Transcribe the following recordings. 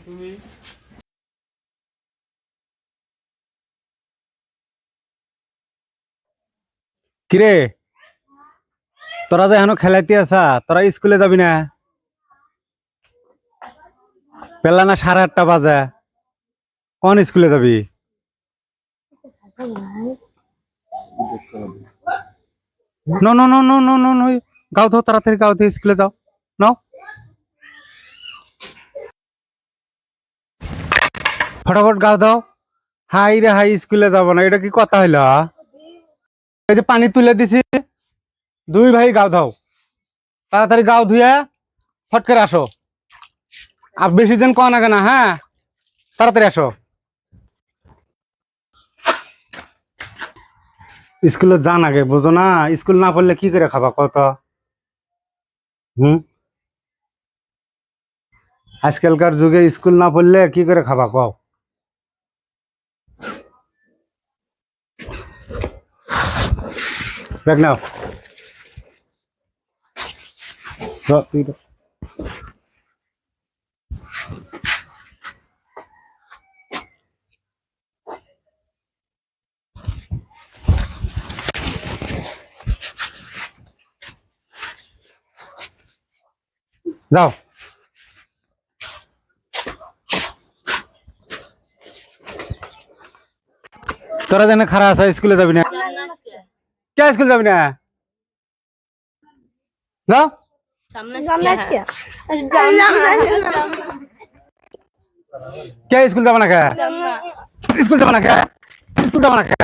তুমি কিরে তোরা যে এখনো খেলাইতে আসা তোরা স্কুলে যাবি না পেলা না 8:30 বাজে কোন স্কুলে যাবি no no no no no no no গাও তো তাড়াতাড়ি গাও তো স্কুলে যাও নাও ফটাফট গাও দাও হাই রে হাই স্কুলে যাব না এটা কি কথা হইলো এই যে পানি তুলে দিছি দুই ভাই গাও দাও তাড়াতাড়ি গাও ধুয়ে ফট করে আসো আর বেশি দিন কন আগে না হ্যাঁ তাড়াতাড়ি আসো স্কুলে যান আগে বুঝো না স্কুল না পড়লে কি করে খাবা কত আজকালকার যুগে স্কুল না পড়লে কি করে খাবা কও দেখ নাও যাও তোরা যেন খারা আছে স্কুলে যাবি না কে স্কুল যাবি না যাও কে স্কুল যাবো না কে স্কুল যাবো না কে স্কুল যাবো না কে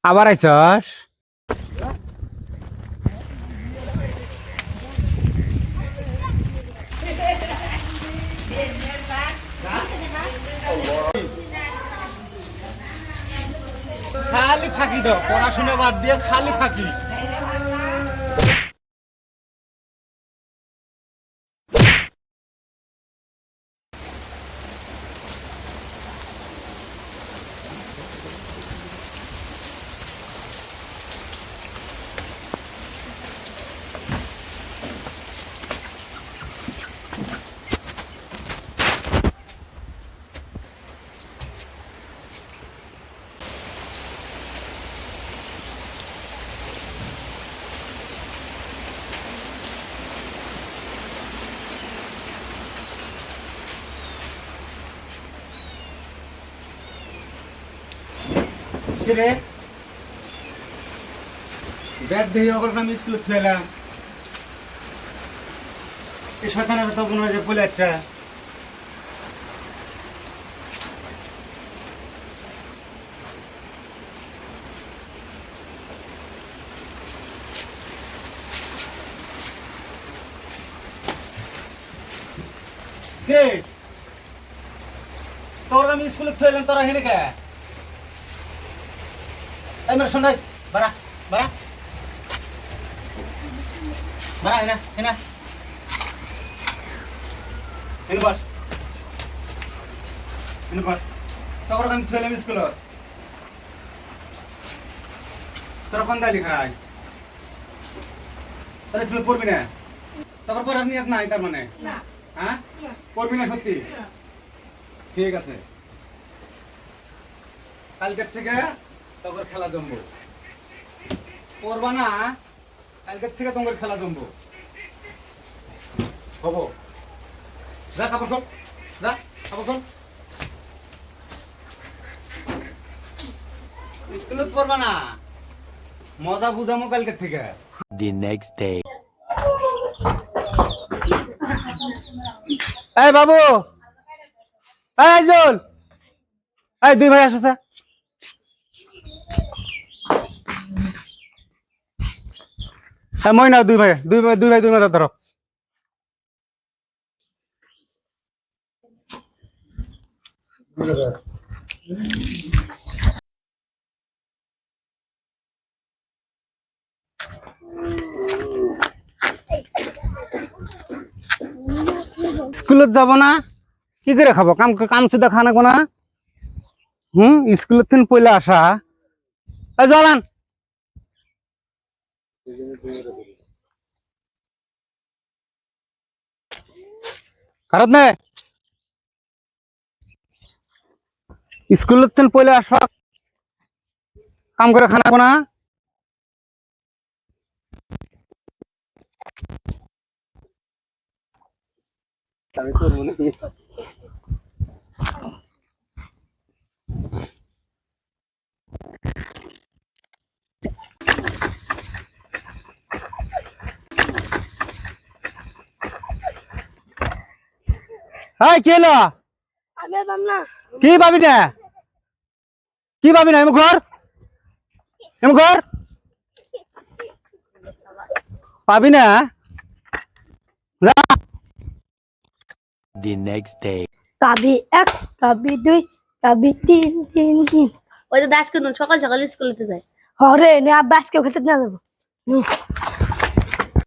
আবার আইছস খালি ফাঁকি দাও পড়াশোনা বাদ দিয়ে খালি ফাঁকি রে ব্যাগ দিয়ে ওগুলো আমি স্কুলে থুয়েলাম এই শয়তানের তো মনে হয় যে বলে যাচ্ছে কে তোর আমি স্কুলে থুয়েলাম তোরা হেনে কে এই মেরে শোন বাড়া বাড়া বাড়া হেনা হেনা হেনে বস হেনে বস তোর আমি থুয়েলাম স্কুলে তোরা কোন দালি খাই তোরা স্কুলে পড়বি না তোর পড়ার নিয়ত নাই তার মানে না হ্যাঁ পড়বি না সত্যি ঠিক আছে কালকের থেকে তোর খেলা জমবো পড়বা না কালকের থেকে তোমার খেলা জমবো হবো যা কাপড় খোল যা কাপড় খোল স্কুলে পড়বা না মজা বুঝামো কালকের থেকে The next day. এই বাবু এই জল এই দুই ভাই আসছে হ্যাঁ মই না দুই ভাই দুই মাথা ধরো স্কুলত যাব না কি করে খাবো কাম কাম সুদা খানা কোনা স্কুলত থেকে পয়লা আসা জলান কারত নে স্কুলত থেকে পয়লা আসা কাম করে খানা কোনা আমি তোর মনে হাই কি হলো আমি আর পাম না কি পাবি না এমন ঘর পাবি না যা। The next day. কাবি এক কাবি দুই কাবি তিন তিন তিন ওই তো দাস কেন সকাল সকাল স্কুলেতে যায় হরে নে আব্বা আজকে খেতে না যাবো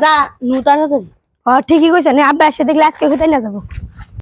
দা নু তাড়াতাড়ি ঠিকই কইছে নে আব্বা এসে দেখলে আজকে খেতে না যাবো